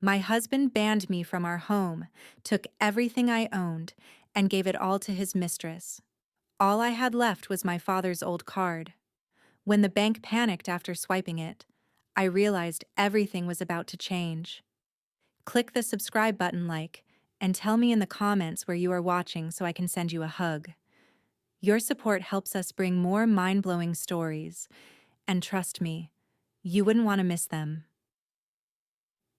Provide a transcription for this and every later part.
My husband banned me from our home, took everything I owned, and gave it all to his mistress. All I had left was my father's old card. When the bank panicked after swiping it, I realized everything was about to change. Click the subscribe button, and tell me in the comments where you are watching so I can send you a hug. Your support helps us bring more mind-blowing stories, and trust me, you wouldn't want to miss them.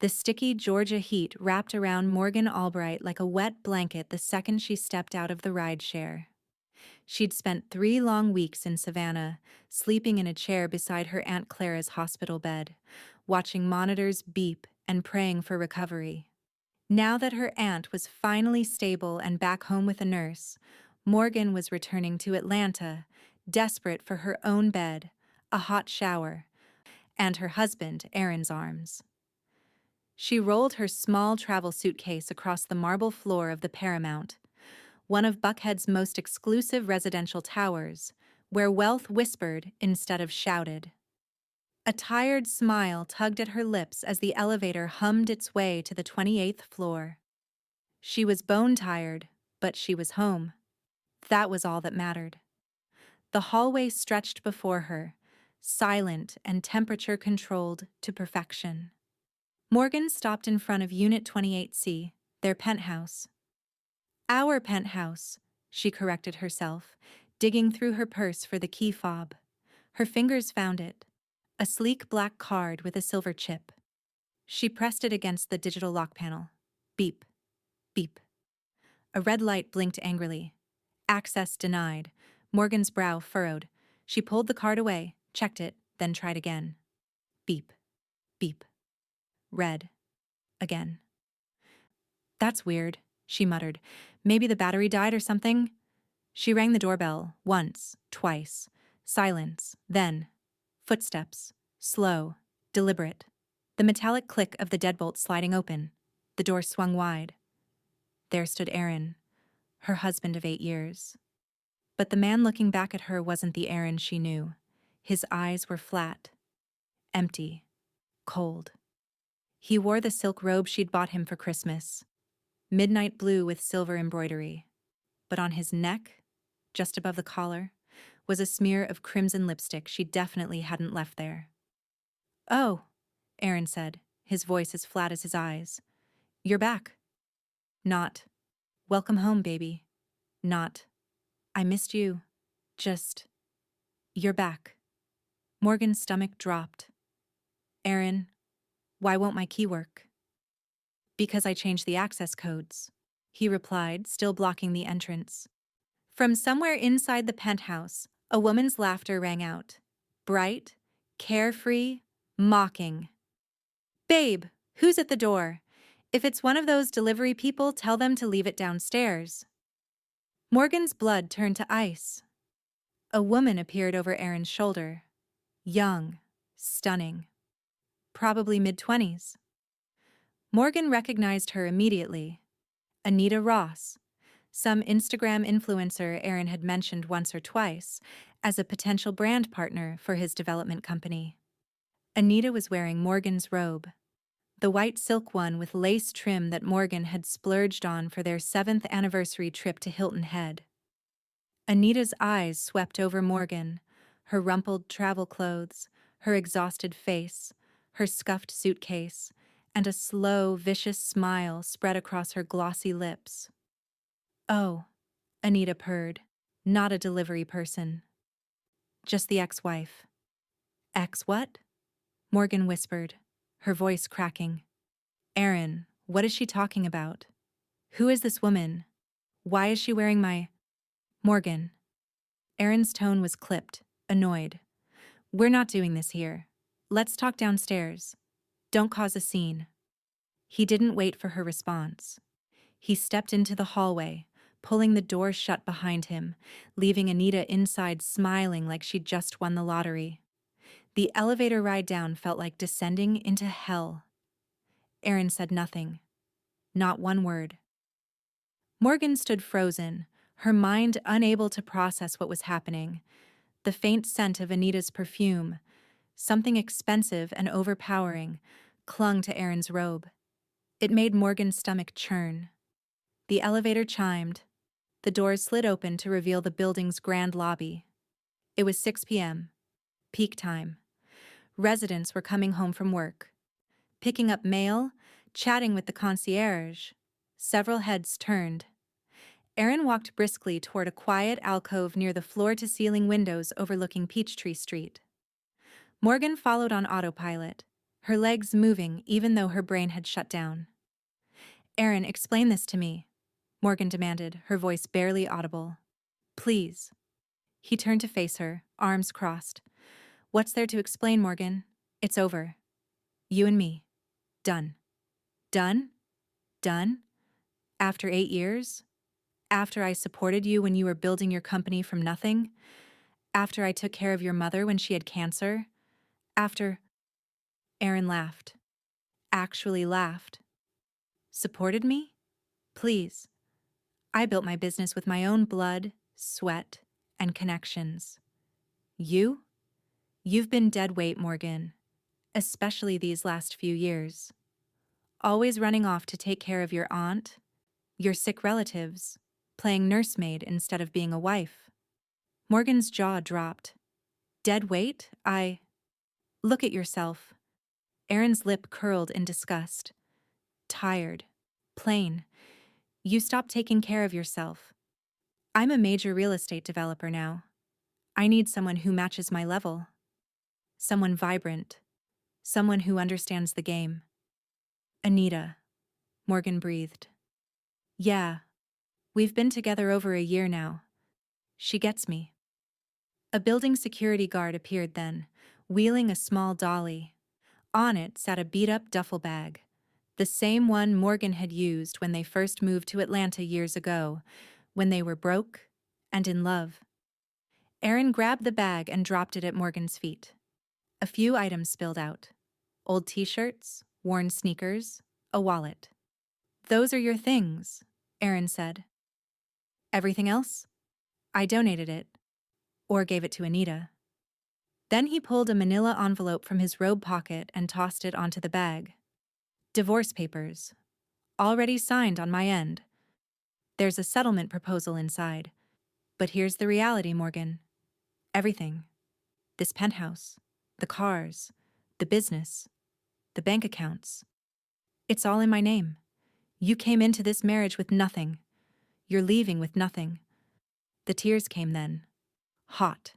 The sticky Georgia heat wrapped around Morgan Albright like a wet blanket the second she stepped out of the rideshare. She'd spent 3 long weeks in Savannah, sleeping in a chair beside her Aunt Clara's hospital bed, watching monitors beep and praying for recovery. Now that her aunt was finally stable and back home with a nurse, Morgan was returning to Atlanta, desperate for her own bed, a hot shower, and her husband, Aaron's arms. She rolled her small travel suitcase across the marble floor of the Paramount, one of Buckhead's most exclusive residential towers, where wealth whispered instead of shouted. A tired smile tugged at her lips as the elevator hummed its way to the 28th floor. She was bone-tired, but she was home. That was all that mattered. The hallway stretched before her, silent and temperature-controlled to perfection. Morgan stopped in front of Unit 28C, their penthouse. Our penthouse, she corrected herself, digging through her purse for the key fob. Her fingers found it, a sleek black card with a silver chip. She pressed it against the digital lock panel. Beep, beep. A red light blinked angrily. Access denied. Morgan's brow furrowed. She pulled the card away, checked it, then tried again. Beep, beep. Red. Again. That's weird, she muttered. Maybe the battery died or something? She rang the doorbell, once, twice. Silence, then. Footsteps. Slow, deliberate. The metallic click of the deadbolt sliding open. The door swung wide. There stood Aaron, her husband of 8 years. But the man looking back at her wasn't the Aaron she knew. His eyes were flat, empty, cold. He wore the silk robe she'd bought him for Christmas, midnight blue with silver embroidery. But on his neck, just above the collar, was a smear of crimson lipstick she definitely hadn't left there. "Oh," Aaron said, his voice as flat as his eyes. "You're back." Not, "Welcome home, baby." Not, "I missed you." Just, "You're back." Morgan's stomach dropped. "Aaron, why won't my key work?" "Because I changed the access codes," he replied, still blocking the entrance. From somewhere inside the penthouse, a woman's laughter rang out. Bright, carefree, mocking. "Babe, who's at the door? If it's one of those delivery people, tell them to leave it downstairs." Morgan's blood turned to ice. A woman appeared over Aaron's shoulder. Young, stunning. Probably mid-20s. Morgan recognized her immediately. Anita Ross, some Instagram influencer Aaron had mentioned once or twice as a potential brand partner for his development company. Anita was wearing Morgan's robe, the white silk one with lace trim that Morgan had splurged on for their 7th anniversary trip to Hilton Head. Anita's eyes swept over Morgan, her rumpled travel clothes, her exhausted face, her scuffed suitcase, and a slow, vicious smile spread across her glossy lips. "Oh," Anita purred, "not a delivery person. Just the ex-wife." "Ex what?" Morgan whispered, her voice cracking. "Aaron, what is she talking about? Who is this woman? Why is she wearing my—" "Morgan." Aaron's tone was clipped, annoyed. "We're not doing this here. Let's talk downstairs. Don't cause a scene." He didn't wait for her response. He stepped into the hallway, pulling the door shut behind him, leaving Anita inside smiling like she'd just won the lottery. The elevator ride down felt like descending into hell. Aaron said nothing. Not one word. Morgan stood frozen, her mind unable to process what was happening. The faint scent of Anita's perfume, something expensive and overpowering, clung to Aaron's robe. It made Morgan's stomach churn. The elevator chimed. The doors slid open to reveal the building's grand lobby. It was 6 p.m., peak time. Residents were coming home from work, picking up mail, chatting with the concierge. Several heads turned. Erin walked briskly toward a quiet alcove near the floor-to-ceiling windows overlooking Peachtree Street. Morgan followed on autopilot, her legs moving even though her brain had shut down. "Erin, explain this to me," Morgan demanded, her voice barely audible. "Please." He turned to face her, arms crossed. "What's there to explain, Morgan? It's over. You and me. Done." "Done? Done? After 8 years? After I supported you when you were building your company from nothing? After I took care of your mother when she had cancer? After—" Erin laughed. Actually laughed. "Supported me? Please. I built my business with my own blood, sweat, and connections. You? You've been dead weight, Morgan. Especially these last few years. Always running off to take care of your aunt, your sick relatives, playing nursemaid instead of being a wife." Morgan's jaw dropped. "Dead weight? Look at yourself." Erin's lip curled in disgust. "Tired. Plain. You stopped taking care of yourself. I'm a major real estate developer now. I need someone who matches my level. Someone vibrant. Someone who understands the game." "Anita," Morgan breathed. "Yeah. We've been together over a year now. She gets me." A building security guard appeared then, wheeling a small dolly. On it sat a beat-up duffel bag, the same one Morgan had used when they first moved to Atlanta years ago, when they were broke and in love. Erin grabbed the bag and dropped it at Morgan's feet. A few items spilled out. Old t-shirts, worn sneakers, a wallet. "Those are your things," Erin said. "Everything else? I donated it. Or gave it to Anita." Then he pulled a manila envelope from his robe pocket and tossed it onto the bag. "Divorce papers. Already signed on my end. There's a settlement proposal inside. But here's the reality, Morgan. Everything. This penthouse, the cars, the business, the bank accounts. It's all in my name. You came into this marriage with nothing. You're leaving with nothing." The tears came then. Hot.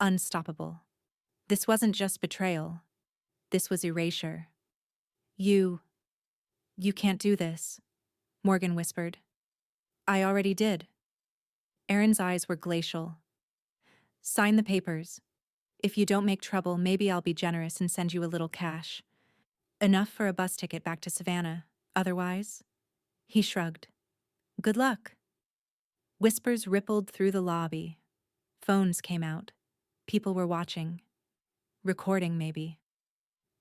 Unstoppable. This wasn't just betrayal. This was erasure. You can't do this," Morgan whispered. "I already did." Erin's eyes were glacial. "Sign the papers. If you don't make trouble, maybe I'll be generous and send you a little cash. Enough for a bus ticket back to Savannah. Otherwise—" He shrugged. "Good luck." Whispers rippled through the lobby. Phones came out. People were watching. Recording, maybe.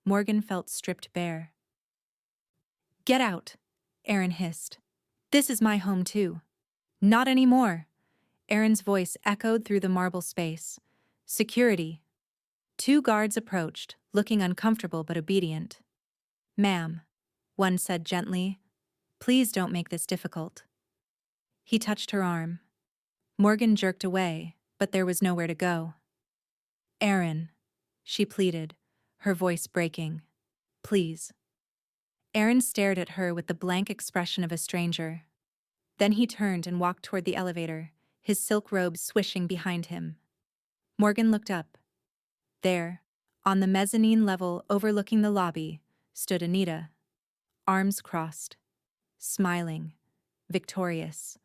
Morgan felt stripped bare. "Get out," Erin hissed. "This is my home too." "Not anymore." Erin's voice echoed through the marble space. "Security." Two guards approached, looking uncomfortable but obedient. "Ma'am," one said gently, "please don't make this difficult." He touched her arm. Morgan jerked away, but there was nowhere to go. "Erin," she pleaded, her voice breaking. "Please." Erin stared at her with the blank expression of a stranger. Then he turned and walked toward the elevator, his silk robe swishing behind him. Morgan looked up. There, on the mezzanine level overlooking the lobby, stood Anita, arms crossed, smiling, victorious.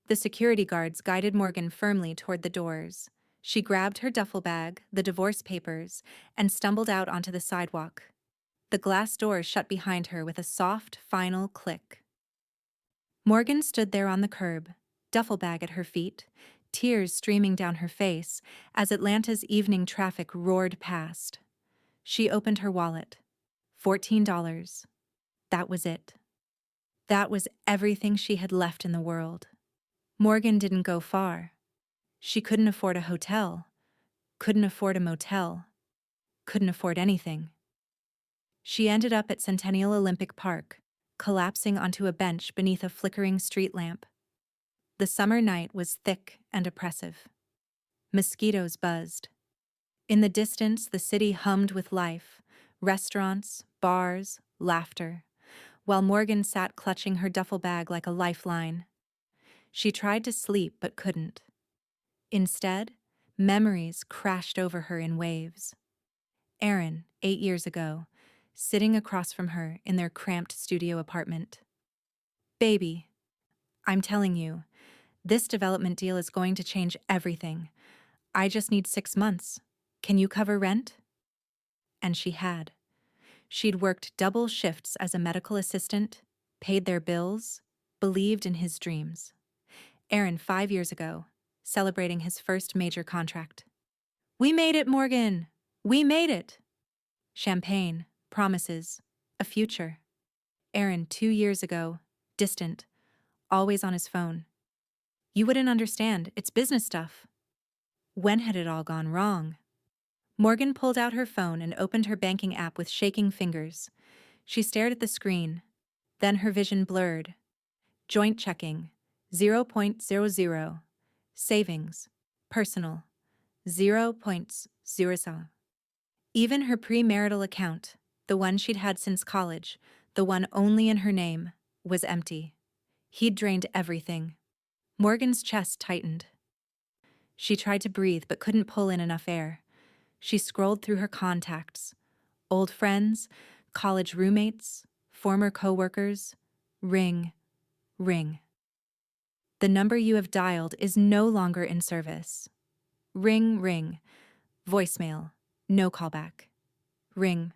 The security guards guided Morgan firmly toward the doors. She grabbed her duffel bag, the divorce papers, and stumbled out onto the sidewalk. The glass doors shut behind her with a soft, final click. Morgan stood there on the curb, duffel bag at her feet, tears streaming down her face as Atlanta's evening traffic roared past. She opened her wallet. $14. That was it. That was everything she had left in the world. Morgan didn't go far. She couldn't afford a hotel, couldn't afford a motel, couldn't afford anything. She ended up at Centennial Olympic Park, collapsing onto a bench beneath a flickering street lamp. The summer night was thick and oppressive. Mosquitoes buzzed. In the distance, the city hummed with life, restaurants, bars, laughter, while Morgan sat clutching her duffel bag like a lifeline. She tried to sleep but couldn't. Instead, memories crashed over her in waves. Aaron, 8 years ago, sitting across from her in their cramped studio apartment. Baby, I'm telling you, this development deal is going to change everything. I just need 6 months. Can you cover rent? And she had. She'd worked double shifts as a medical assistant, paid their bills, believed in his dreams. Aaron, 5 years ago, celebrating his first major contract. We made it, Morgan! We made it! Champagne, promises, a future. Aaron, 2 years ago, distant, always on his phone. You wouldn't understand, it's business stuff. When had it all gone wrong? Morgan pulled out her phone and opened her banking app with shaking fingers. She stared at the screen. Then her vision blurred. Joint checking, 0.00. Savings, personal, 0.00. Even her premarital account, the one she'd had since college, the one only in her name, was empty. He'd drained everything. Morgan's chest tightened. She tried to breathe but couldn't pull in enough air. She scrolled through her contacts. Old friends, college roommates, former coworkers. Ring, ring. The number you have dialed is no longer in service. Ring, ring. Voicemail. No callback. Ring.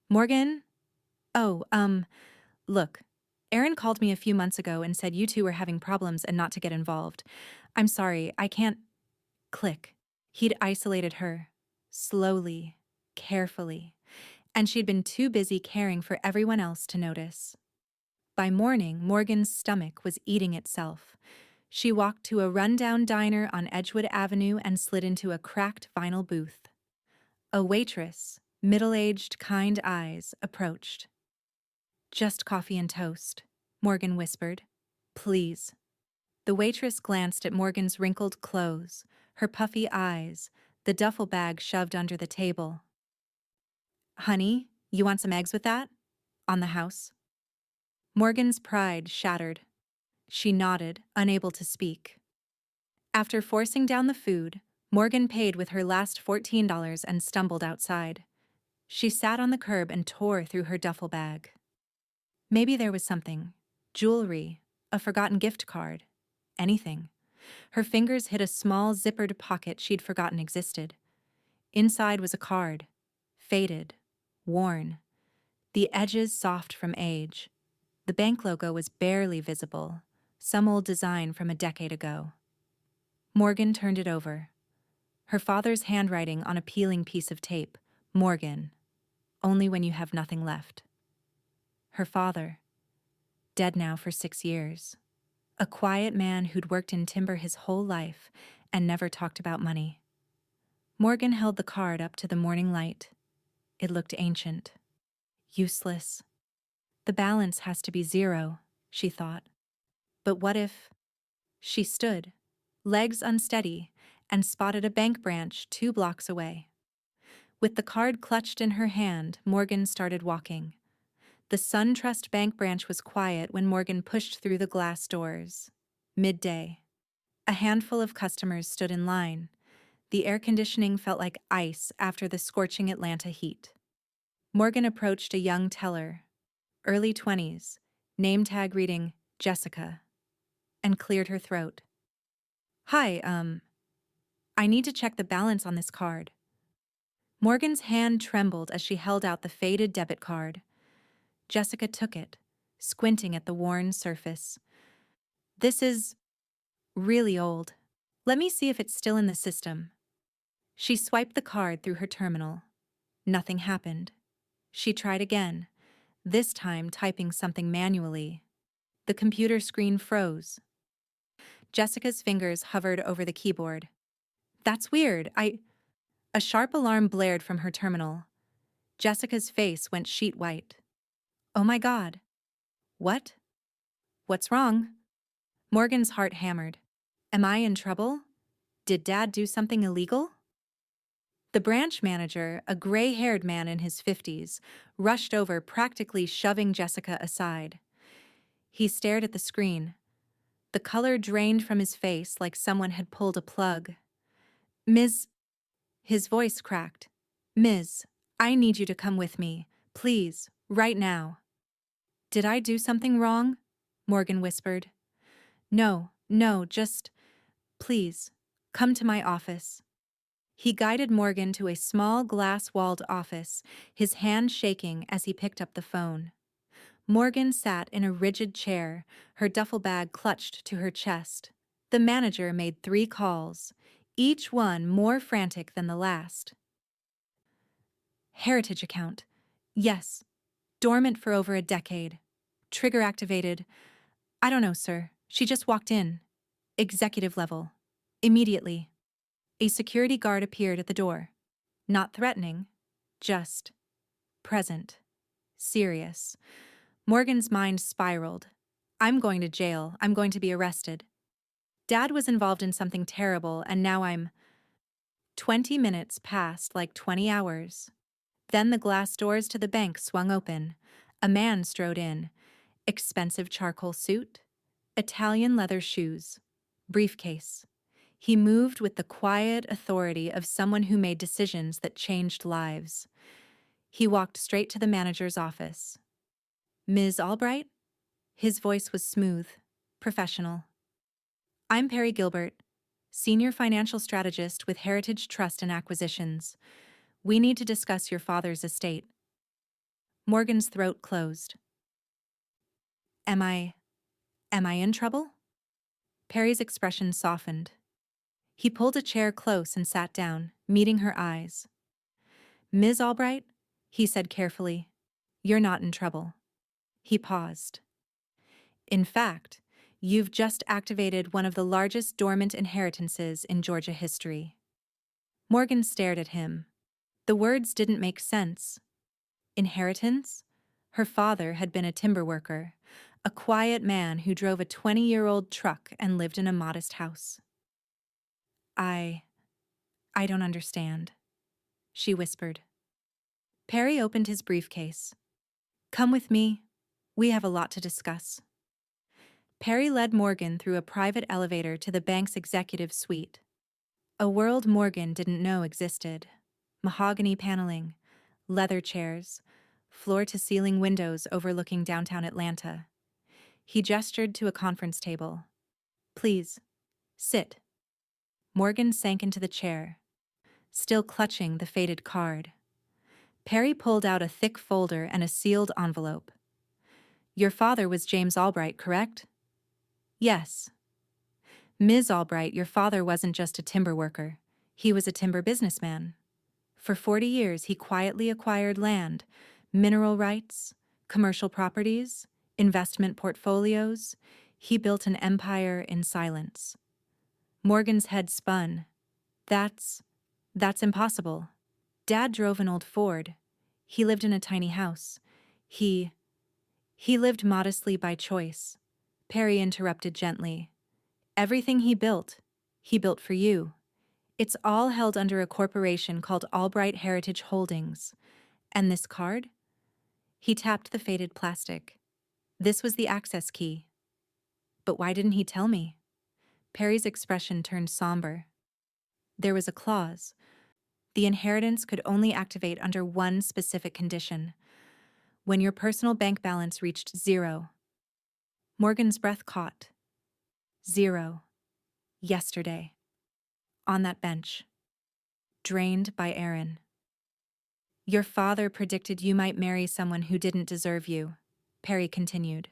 Morgan? Oh, look. Aaron called me a few months ago and said you two were having problems and not to get involved. I'm sorry, I can't. Click. He'd isolated her. Slowly, carefully. And she'd been too busy caring for everyone else to notice. By morning, Morgan's stomach was eating itself. She walked to a rundown diner on Edgewood Avenue and slid into a cracked vinyl booth. A waitress, middle-aged, kind eyes, approached. Just coffee and toast, Morgan whispered. Please. The waitress glanced at Morgan's wrinkled clothes, her puffy eyes, the duffel bag shoved under the table. Honey, you want some eggs with that? On the house. Morgan's pride shattered. She nodded, unable to speak. After forcing down the food, Morgan paid with her last $14 and stumbled outside. She sat on the curb and tore through her duffel bag. Maybe there was something. Jewelry, a forgotten gift card, anything. Her fingers hit a small zippered pocket she'd forgotten existed. Inside was a card, faded, worn, the edges soft from age. The bank logo was barely visible, some old design from a decade ago. Morgan turned it over. Her father's handwriting on a peeling piece of tape. Morgan, only when you have nothing left. Her father, dead now for 6 years. A quiet man who'd worked in timber his whole life and never talked about money. Morgan held the card up to the morning light. It looked ancient. Useless. The balance has to be 0, she thought. But what if... She stood, legs unsteady, and spotted a bank branch 2 blocks away. With the card clutched in her hand, Morgan started walking. The SunTrust Bank branch was quiet when Morgan pushed through the glass doors. Midday. A handful of customers stood in line. The air conditioning felt like ice after the scorching Atlanta heat. Morgan approached a young teller, early 20s, name tag reading Jessica, and cleared her throat. Hi, I need to check the balance on this card. Morgan's hand trembled as she held out the faded debit card. Jessica took it, squinting at the worn surface. This is really old. Let me see if it's still in the system. She swiped the card through her terminal. Nothing happened. She tried again, this time typing something manually. The computer screen froze. Jessica's fingers hovered over the keyboard. That's weird. A sharp alarm blared from her terminal. Jessica's face went sheet white. Oh my God. What? What's wrong? Morgan's heart hammered. Am I in trouble? Did Dad do something illegal? The branch manager, a gray-haired man in his 50s, rushed over, practically shoving Jessica aside. He stared at the screen. The color drained from his face like someone had pulled a plug. Ms. His voice cracked. Ms., I need you to come with me. Please, right now. Did I do something wrong? Morgan whispered. No, just, please, come to my office. He guided Morgan to a small glass-walled office, his hand shaking as he picked up the phone. Morgan sat in a rigid chair, her duffel bag clutched to her chest. The manager made 3 calls, each one more frantic than the last. Heritage account. Yes. Dormant for over a decade. Trigger activated. I don't know, sir. She just walked in. Executive level. Immediately. A security guard appeared at the door. Not threatening, just present. Serious. Morgan's mind spiraled. I'm going to jail. I'm going to be arrested. Dad was involved in something terrible, and now I'm... 20 minutes passed like 20 hours. Then the glass doors to the bank swung open. A man strode in. Expensive charcoal suit, Italian leather shoes, briefcase. He moved with the quiet authority of someone who made decisions that changed lives. He walked straight to the manager's office. Ms. Albright? His voice was smooth, professional. I'm Perry Gilbert, Senior Financial Strategist with Heritage Trust and Acquisitions. We need to discuss your father's estate. Morgan's throat closed. Am I in trouble? Perry's expression softened. He pulled a chair close and sat down, meeting her eyes. Ms. Albright, he said carefully, you're not in trouble. He paused. In fact, you've just activated one of the largest dormant inheritances in Georgia history. Morgan stared at him. The words didn't make sense. Inheritance? Her father had been a timber worker, a quiet man who drove a 20-year-old truck and lived in a modest house. I don't understand, she whispered. Perry opened his briefcase. Come with me. We have a lot to discuss. Perry led Morgan through a private elevator to the bank's executive suite. A world Morgan didn't know existed. Mahogany paneling, leather chairs, floor-to-ceiling windows overlooking downtown Atlanta. He gestured to a conference table. Please, sit. Morgan sank into the chair, still clutching the faded card. Perry pulled out a thick folder and a sealed envelope. Your father was James Albright, correct? Yes. Ms. Albright, your father wasn't just a timber worker. He was a timber businessman. For 40 years, he quietly acquired land, mineral rights, commercial properties, investment portfolios. He built an empire in silence. Morgan's head spun. That's impossible. Dad drove an old Ford. He lived in a tiny house. He lived modestly by choice. Perry interrupted gently. Everything he built for you. It's all held under a corporation called Albright Heritage Holdings. And this card? He tapped the faded plastic. This was the access key. But why didn't he tell me? Perry's expression turned somber. There was a clause. The inheritance could only activate under one specific condition: when your personal bank balance reached 0. Morgan's breath caught. 0. Yesterday. On that bench. Drained by Aaron. Your father predicted you might marry someone who didn't deserve you, Perry continued.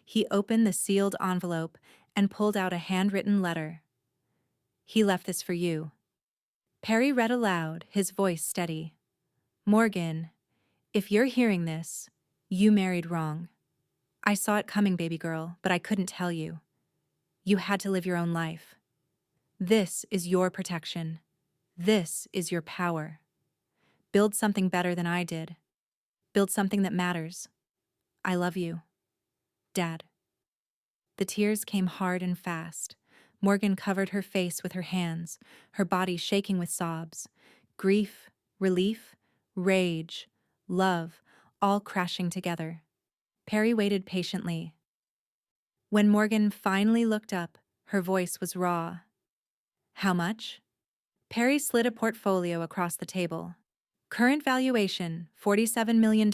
He opened the sealed envelope and pulled out a handwritten letter. He left this for you. Perry read aloud, his voice steady. Morgan, if you're hearing this, you married wrong. I saw it coming, baby girl, but I couldn't tell you. You had to live your own life. This is your protection. This is your power. Build something better than I did. Build something that matters. I love you. Dad. The tears came hard and fast. Morgan covered her face with her hands, her body shaking with sobs. Grief, relief, rage, love, all crashing together. Perry waited patiently. When Morgan finally looked up, her voice was raw. How much? Perry slid a portfolio across the table. Current valuation, $47 million.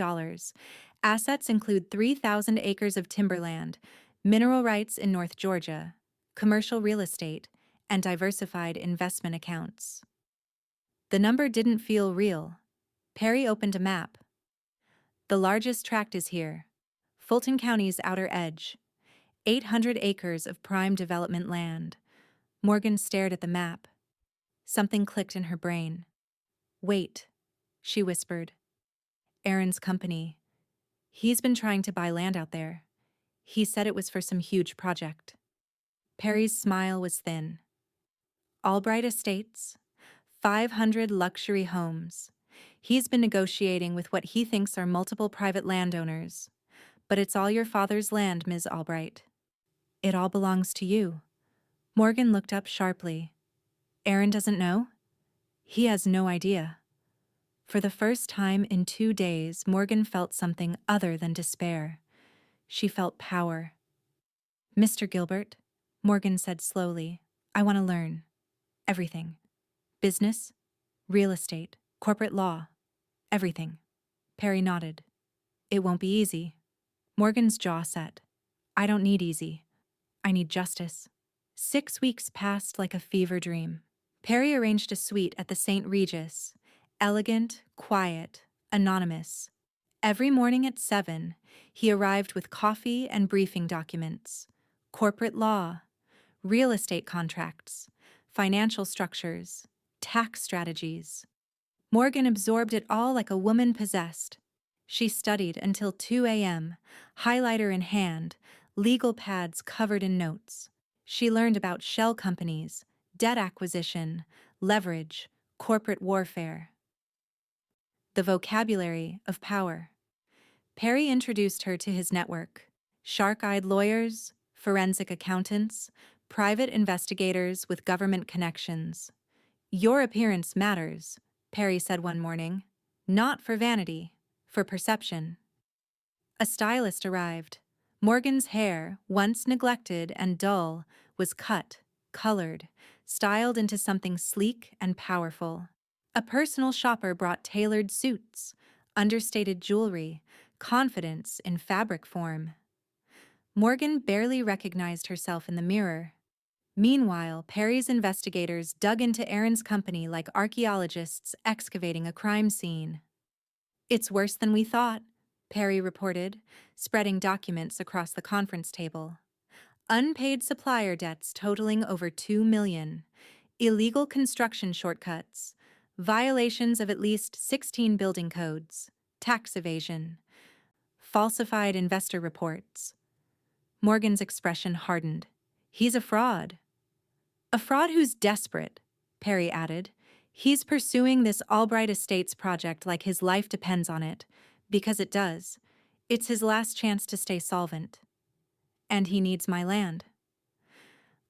Assets include 3,000 acres of timberland, mineral rights in North Georgia, commercial real estate, and diversified investment accounts. The number didn't feel real. Perry opened a map. The largest tract is here, Fulton County's outer edge, 800 acres of prime development land. Morgan stared at the map. Something clicked in her brain. Wait, she whispered. Aaron's company. He's been trying to buy land out there. He said it was for some huge project. Perry's smile was thin. Albright Estates, 500 luxury homes. He's been negotiating with what he thinks are multiple private landowners. But it's all your father's land, Ms. Albright. It all belongs to you. Morgan looked up sharply. Aaron doesn't know? He has no idea. For the first time in 2 days, Morgan felt something other than despair. She felt power. Mr. Gilbert, Morgan said slowly, I want to learn. Everything. Business, real estate, corporate law. Everything. Perry nodded. It won't be easy. Morgan's jaw set. I don't need easy. I need justice. 6 weeks passed like a fever dream. Perry arranged a suite at the St. Regis. Elegant, quiet, anonymous. Every morning at 7, he arrived with coffee and briefing documents, corporate law, real estate contracts, financial structures, tax strategies. Morgan absorbed it all like a woman possessed. She studied until 2 a.m., highlighter in hand, legal pads covered in notes. She learned about shell companies, debt acquisition, leverage, corporate warfare. The vocabulary of power. Perry introduced her to his network. Shark-eyed lawyers, forensic accountants, private investigators with government connections. Your appearance matters, Perry said one morning. Not for vanity, for perception. A stylist arrived. Morgan's hair, once neglected and dull, was cut, colored, styled into something sleek and powerful. A personal shopper brought tailored suits, understated jewelry, confidence in fabric form. Morgan barely recognized herself in the mirror. Meanwhile, Perry's investigators dug into Aaron's company like archaeologists excavating a crime scene. It's worse than we thought, Perry reported, spreading documents across the conference table. Unpaid supplier debts totaling over $2 million, illegal construction shortcuts, violations of at least 16 building codes, tax evasion, falsified investor reports. Morgan's expression hardened. He's a fraud. A fraud who's desperate, Perry added. He's pursuing this Albright Estates project like his life depends on it, because it does. It's his last chance to stay solvent. And he needs my land.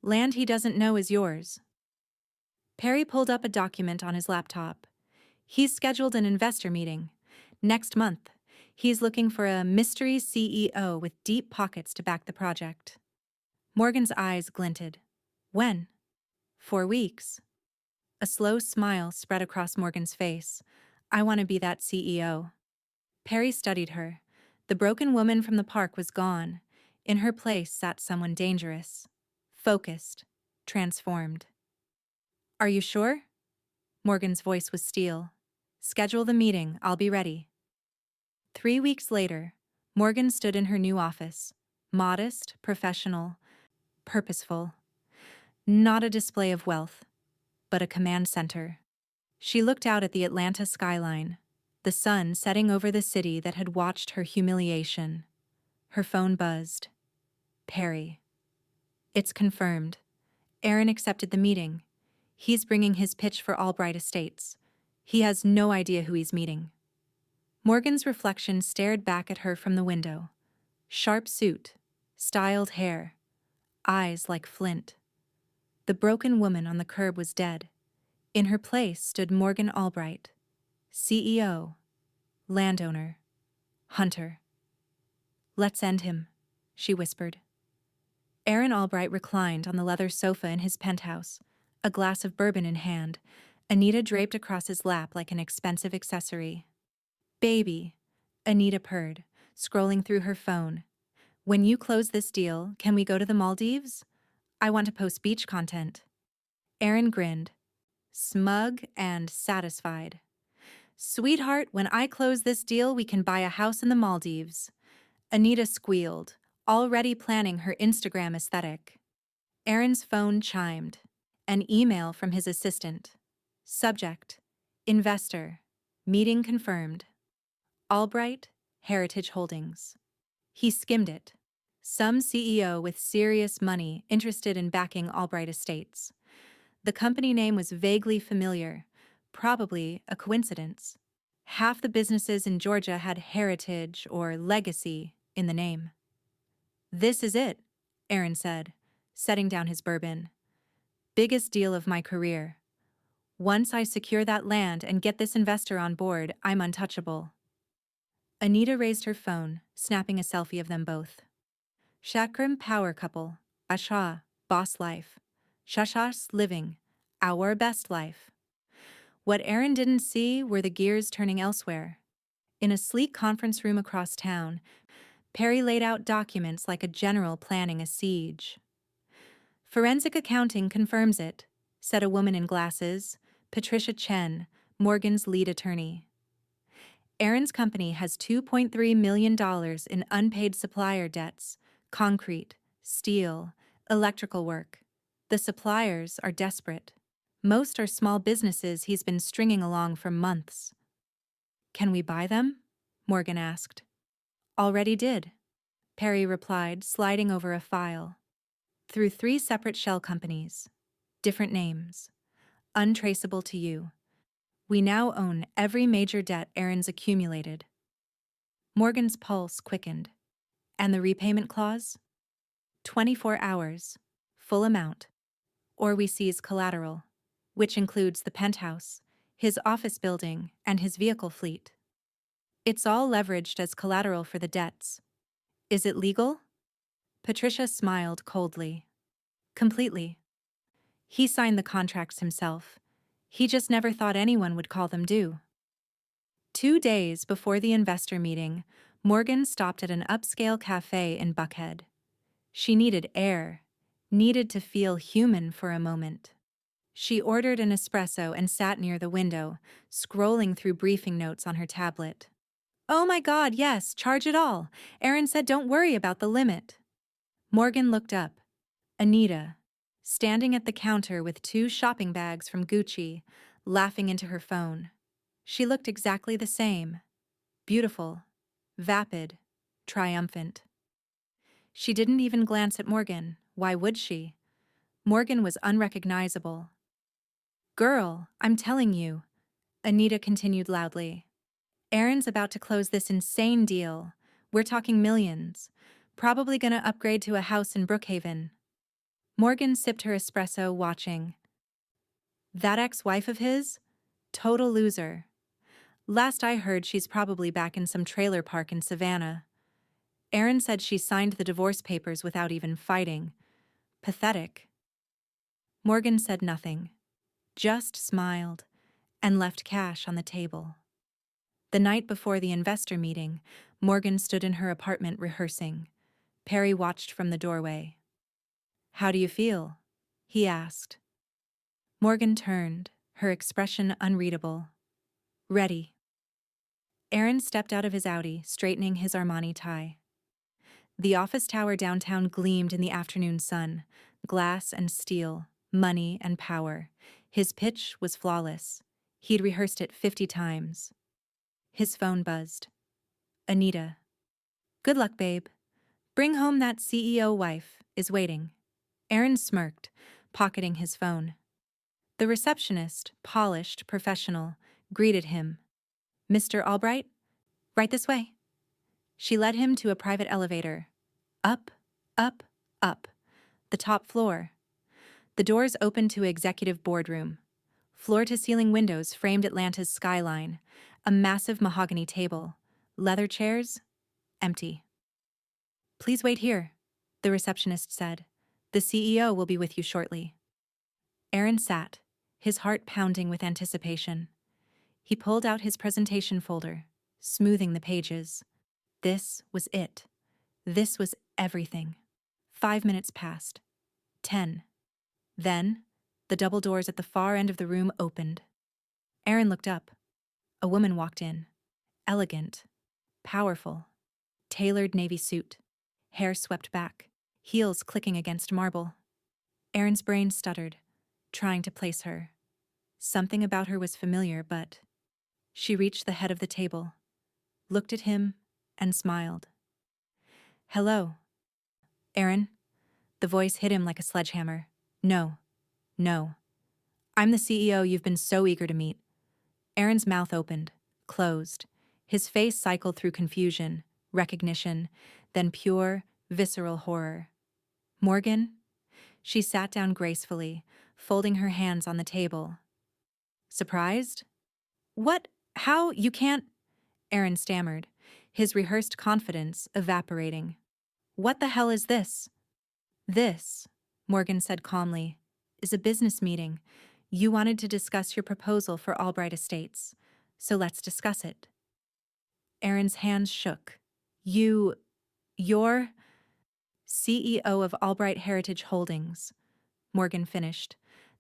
Land he doesn't know is yours. Perry pulled up a document on his laptop. He's scheduled an investor meeting. Next month. He's looking for a mystery CEO with deep pockets to back the project. Morgan's eyes glinted. When? 4 weeks. A slow smile spread across Morgan's face. I want to be that CEO. Perry studied her. The broken woman from the park was gone. In her place sat someone dangerous. Focused. Transformed. Are you sure? Morgan's voice was steel. Schedule the meeting. I'll be ready. 3 weeks later, Morgan stood in her new office. Modest, professional, purposeful. Not a display of wealth, but a command center. She looked out at the Atlanta skyline, the sun setting over the city that had watched her humiliation. Her phone buzzed. Perry. It's confirmed. Aaron accepted the meeting. He's bringing his pitch for Albright Estates. He has no idea who he's meeting. Morgan's reflection stared back at her from the window. Sharp suit, Styled hair, eyes like flint. The broken woman on the curb was dead. In her place stood Morgan Albright, CEO, landowner, hunter. "Let's end him," she whispered. Aaron Albright reclined on the leather sofa in his penthouse, a glass of bourbon in hand, Anita draped across his lap like an expensive accessory. "Baby," Anita purred, scrolling through her phone. "When you close this deal, can we go to the Maldives? I want to post beach content." Aaron grinned, smug and satisfied. "Sweetheart, when I close this deal, we can buy a house in the Maldives." Anita squealed, already planning her Instagram aesthetic. Aaron's phone chimed. An email from his assistant. Subject: Investor. Meeting confirmed. Albright, Heritage Holdings. He skimmed it. Some CEO with serious money interested in backing Albright Estates. The company name was vaguely familiar, probably a coincidence. Half the businesses in Georgia had heritage or legacy in the name. "This is it," Aaron said, setting down his bourbon. "Biggest deal of my career. Once I secure that land and get this investor on board, I'm untouchable." Anita raised her phone, snapping a selfie of them both. "Shakram power couple. Asha, boss life. Shashas living. Our best life." What Aaron didn't see were the gears turning elsewhere. In a sleek conference room across town, Perry laid out documents like a general planning a siege. "Forensic accounting confirms it," said a woman in glasses, Patricia Chen, Morgan's lead attorney. "Aaron's company has $2.3 million in unpaid supplier debts, concrete, steel, electrical work. The suppliers are desperate. Most are small businesses he's been stringing along for months." "Can we buy them?" Morgan asked. "Already did," Perry replied, sliding over a file. "Through 3 separate shell companies. Different names. Untraceable to you. We now own every major debt Aaron's accumulated." Morgan's pulse quickened. "And the repayment clause?" 24 hours. Full amount. Or we seize collateral, which includes the penthouse, his office building, and his vehicle fleet. It's all leveraged as collateral for the debts. Is it legal?" Patricia smiled coldly. "Completely. He signed the contracts himself. He just never thought anyone would call them due." 2 days before the investor meeting, Morgan stopped at an upscale cafe in Buckhead. She needed air, needed to feel human for a moment. She ordered an espresso and sat near the window, scrolling through briefing notes on her tablet. "Oh my God, yes, charge it all. Aaron said don't worry about the limit." Morgan looked up. Anita, standing at the counter with 2 shopping bags from Gucci, laughing into her phone. She looked exactly the same. Beautiful, vapid, triumphant. She didn't even glance at Morgan. Why would she? Morgan was unrecognizable. "Girl, I'm telling you," Anita continued loudly. "Aaron's about to close this insane deal. We're talking millions. Probably gonna upgrade to a house in Brookhaven." Morgan sipped her espresso, watching. "That ex-wife of his? Total loser. Last I heard, she's probably back in some trailer park in Savannah. Aaron said she signed the divorce papers without even fighting. Pathetic." Morgan said nothing, just smiled, and left cash on the table. The night before the investor meeting, Morgan stood in her apartment rehearsing. Perry watched from the doorway. "How do you feel?" he asked. Morgan turned, her expression unreadable. "Ready." Aaron stepped out of his Audi, straightening his Armani tie. The office tower downtown gleamed in the afternoon sun, glass and steel, money and power. His pitch was flawless. He'd rehearsed it 50 times. His phone buzzed. Anita. "Good luck, babe. Bring home that CEO wife, is waiting." Aaron smirked, pocketing his phone. The receptionist, polished, professional, greeted him. "Mr. Albright? Right this way." She led him to a private elevator. Up, Up, up. The top floor. The doors opened to executive boardroom. Floor-to-ceiling windows framed Atlanta's skyline. A massive mahogany table. Leather chairs. Empty. Please wait here, the receptionist said. The CEO will be with you shortly. Aaron sat, his heart pounding with anticipation. He pulled out his presentation folder, smoothing the pages. This was it. This was everything. 5 minutes passed. 10. Then, the double doors at the far end of the room opened. Aaron looked up. A woman walked in. Elegant. Powerful. Tailored navy suit. Hair swept back. Heels clicking against marble. Aaron's brain stuttered, trying to place her. Something about her was familiar, but... She reached the head of the table, looked at him, and smiled. Hello. Aaron? The voice hit him like a sledgehammer. No. No. I'm the CEO you've been so eager to meet. Aaron's mouth opened, closed. His face cycled through confusion, recognition, then pure, visceral horror. Morgan? She sat down gracefully, folding her hands on the table. Surprised? What? How? You can't... Aaron stammered, his rehearsed confidence evaporating. What the hell is this? This, Morgan said calmly, is a business meeting. You wanted to discuss your proposal for Albright Estates, so let's discuss it. Aaron's hands shook. You're CEO of Albright Heritage Holdings, Morgan finished,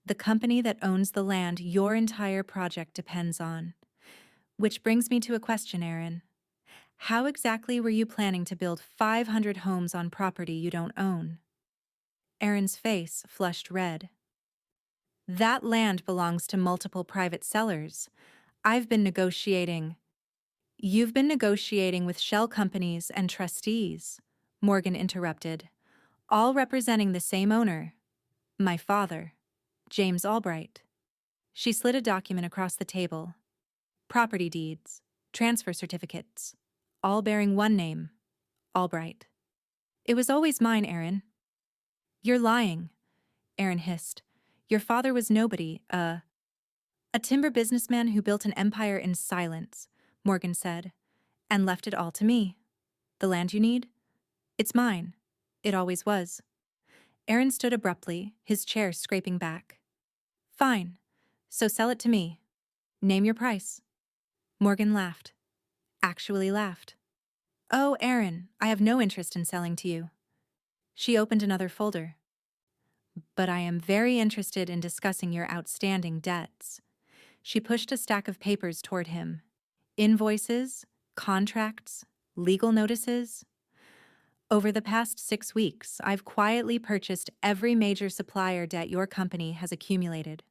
the company that owns the land your entire project depends on. Which brings me to a question, Aaron. How exactly were you planning to build 500 homes on property you don't own? Aaron's face flushed red. That land belongs to multiple private sellers. I've been negotiating. You've been negotiating with shell companies and trustees, Morgan interrupted, all representing the same owner. My father, James Albright. She slid a document across the table. Property deeds, transfer certificates, all bearing one name, Albright. It was always mine, Aaron. You're lying, Aaron hissed. Your father was nobody, a timber businessman who built an empire in silence, Morgan said, and left it all to me. The land you need? It's mine. It always was. Aaron stood abruptly, his chair scraping back. Fine. So sell it to me. Name your price. Morgan laughed. Actually laughed. Oh, Aaron, I have no interest in selling to you. She opened another folder. But I am very interested in discussing your outstanding debts. She pushed a stack of papers toward him. Invoices, contracts, legal notices. Over the past 6 weeks, I've quietly purchased every major supplier debt your company has accumulated.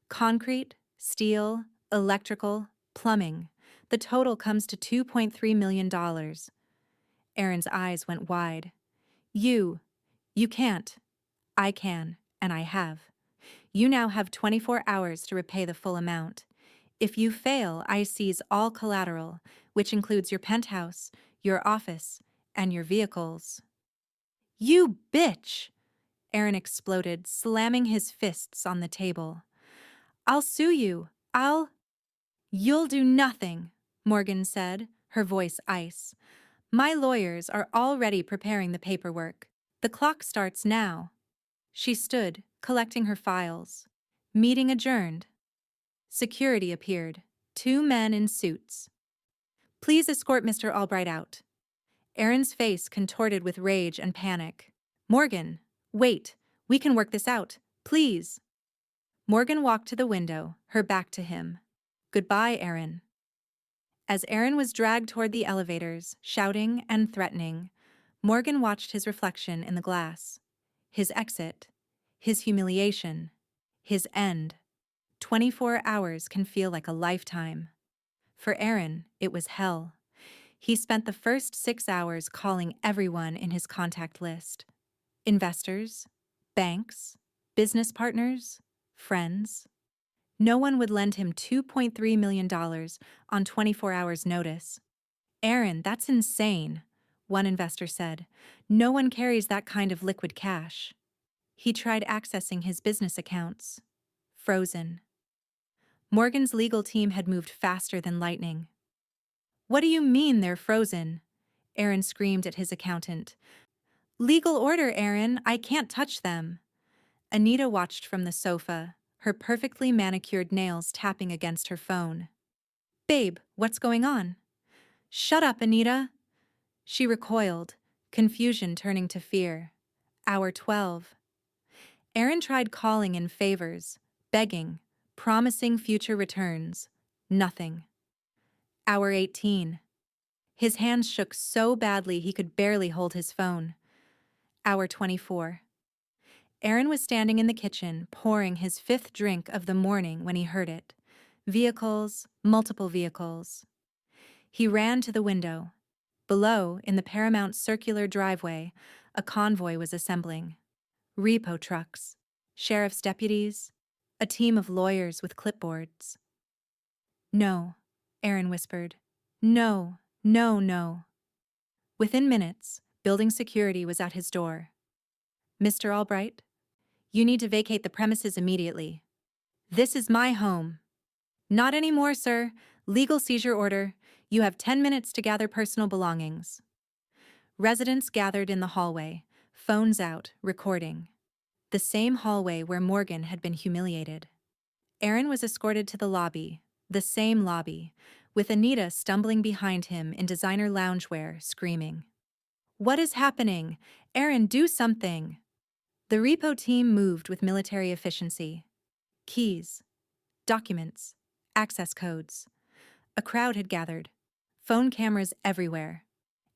Concrete, steel, electrical, plumbing. The total comes to $2.3 million. Aaron's eyes went wide. You can't. I can, and I have. You now have 24 hours to repay the full amount. If you fail, I seize all collateral, which includes your penthouse, your office, and your vehicles. You bitch! Aaron exploded, slamming his fists on the table. I'll sue you. You'll do nothing, Morgan said, her voice ice. My lawyers are already preparing the paperwork. The clock starts now. She stood, collecting her files. Meeting adjourned. Security appeared. 2 men in suits. Please escort Mr. Albright out. Aaron's face contorted with rage and panic. Morgan, wait. We can work this out. Please. Morgan walked to the window, her back to him. Goodbye, Aaron. As Aaron was dragged toward the elevators, shouting and threatening, Morgan watched his reflection in the glass. His exit. His humiliation. His end. 24 hours can feel like a lifetime. For Aaron, it was hell. He spent the first 6 hours calling everyone in his contact list. Investors, banks, business partners, friends. No one would lend him $2.3 million on 24 hours' notice. Aaron, that's insane. one investor said. No one carries that kind of liquid cash. He tried accessing his business accounts. Frozen. Morgan's legal team had moved faster than lightning. What do you mean they're frozen? Aaron screamed at his accountant. Legal order, Aaron. I can't touch them. Anita watched from the sofa, her perfectly manicured nails tapping against her phone. Babe, what's going on? Shut up, Anita. She recoiled, confusion turning to fear. Hour 12. Aaron tried calling in favors, begging, promising future returns. Nothing. Hour 18. His hands shook so badly he could barely hold his phone. Hour 24. Aaron was standing in the kitchen, pouring his fifth drink of the morning when he heard it. Vehicles, multiple vehicles. He ran to the window. Below, in the Paramount circular driveway, a convoy was assembling. Repo trucks, sheriff's deputies, a team of lawyers with clipboards. No, Aaron whispered. No, no, no. Within minutes, building security was at his door. Mr. Albright, you need to vacate the premises immediately. This is my home. Not anymore, sir. Legal seizure order. You have 10 minutes to gather personal belongings. Residents gathered in the hallway, phones out, recording. The same hallway where Morgan had been humiliated. Aaron was escorted to the lobby, the same lobby, with Anita stumbling behind him in designer loungewear, screaming. What is happening? Aaron, do something! The repo team moved with military efficiency. Keys, documents, access codes. A crowd had gathered. Phone cameras everywhere.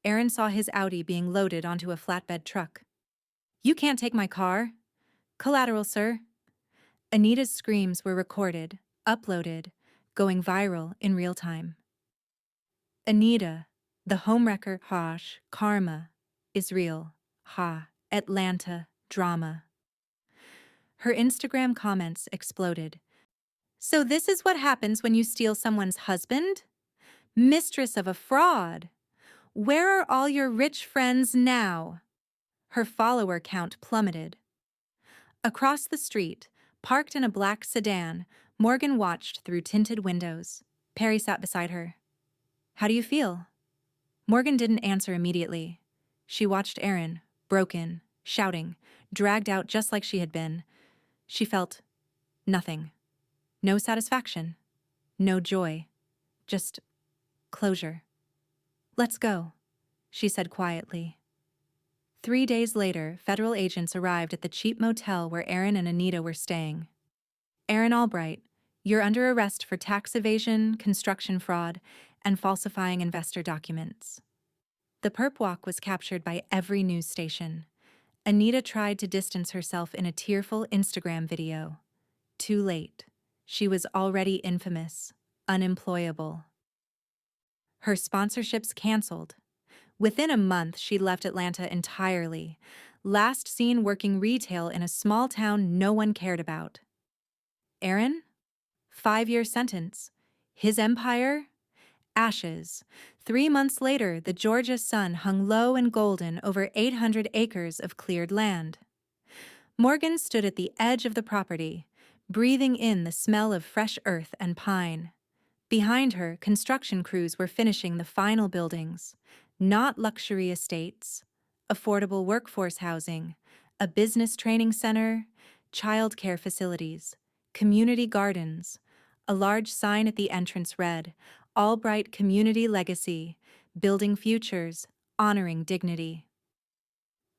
Aaron saw his Audi being loaded onto a flatbed truck. You can't take my car. Collateral, sir. Anita's screams were recorded, uploaded, going viral in real time. Anita, the homewrecker, Hosh, karma, is real, ha, Atlanta, drama. Her Instagram comments exploded. So this is what happens when you steal someone's husband? Mistress of a fraud. Where are all your rich friends now? Her follower count plummeted. Across the street, parked in a black sedan, Morgan watched through tinted windows. Perry sat beside her. How do you feel? Morgan didn't answer immediately. She watched Aaron, broken, shouting, dragged out just like she had been. She felt nothing. No satisfaction. No joy. Just closure. Let's go, she said quietly. 3 days later, federal agents arrived at the cheap motel where Aaron and Anita were staying. Aaron Albright, you're under arrest for tax evasion, construction fraud, and falsifying investor documents. The perp walk was captured by every news station. Anita tried to distance herself in a tearful Instagram video. Too late. She was already infamous, unemployable. Her sponsorships canceled. Within a month, she left Atlanta entirely, last seen working retail in a small town no one cared about. Aaron? 5-year sentence. His empire? Ashes. 3 months later, the Georgia sun hung low and golden over 800 acres of cleared land. Morgan stood at the edge of the property, breathing in the smell of fresh earth and pine. Behind her, construction crews were finishing the final buildings. Not luxury estates, affordable workforce housing, a business training center, childcare facilities, community gardens. A large sign at the entrance read, Albright Community Legacy, Building Futures, Honoring Dignity.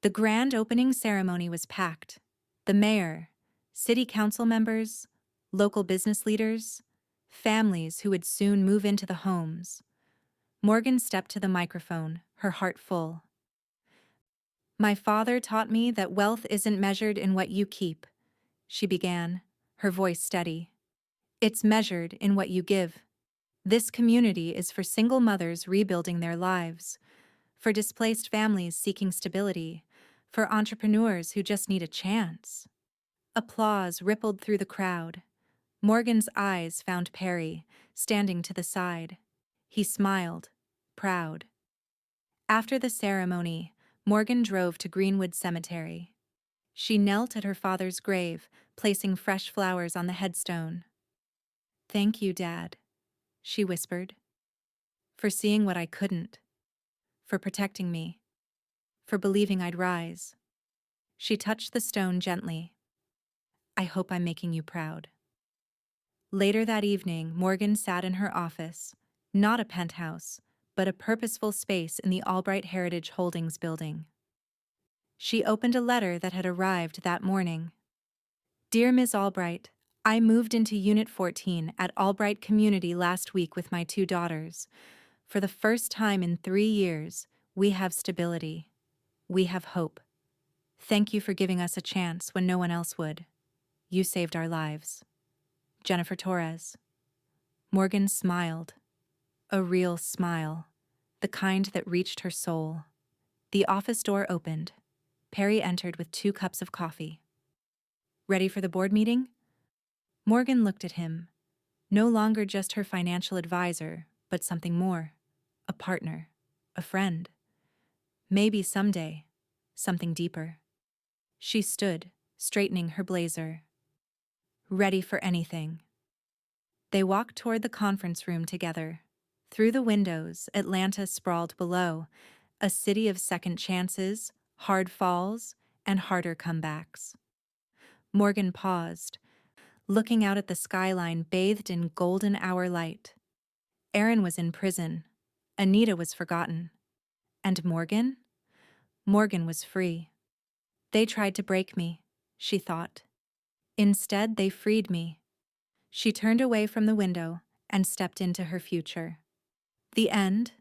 The grand opening ceremony was packed. The mayor, city council members, local business leaders, families who would soon move into the homes. Morgan stepped to the microphone, her heart full. My father taught me that wealth isn't measured in what you keep, she began, her voice steady. It's measured in what you give. This community is for single mothers rebuilding their lives, for displaced families seeking stability, for entrepreneurs who just need a chance. Applause rippled through the crowd. Morgan's eyes found Perry, standing to the side. He smiled, proud. After the ceremony, Morgan drove to Greenwood Cemetery. She knelt at her father's grave, placing fresh flowers on the headstone. "Thank you, Dad," she whispered, "for seeing what I couldn't, for protecting me, for believing I'd rise." She touched the stone gently. "I hope I'm making you proud." Later that evening, Morgan sat in her office, not a penthouse, but a purposeful space in the Albright Heritage Holdings building. She opened a letter that had arrived that morning. "Dear Ms. Albright, I moved into Unit 14 at Albright Community last week with my 2 daughters. For the first time in 3 years, we have stability. We have hope. Thank you for giving us a chance when no one else would. You saved our lives. Jennifer Torres." Morgan smiled. A real smile, the kind that reached her soul. The office door opened. Perry entered with 2 cups of coffee. "Ready for the board meeting?" Morgan looked at him. No longer just her financial advisor, but something more. A partner. A friend. Maybe someday, something deeper. She stood, straightening her blazer. Ready for anything. They walked toward the conference room together. Through the windows, Atlanta sprawled below, a city of second chances, hard falls, and harder comebacks. Morgan paused, looking out at the skyline bathed in golden hour light. Aaron was in prison. Anita was forgotten. And Morgan? Morgan was free. They tried to break me, she thought. Instead, they freed me. She turned away from the window and stepped into her future. The end,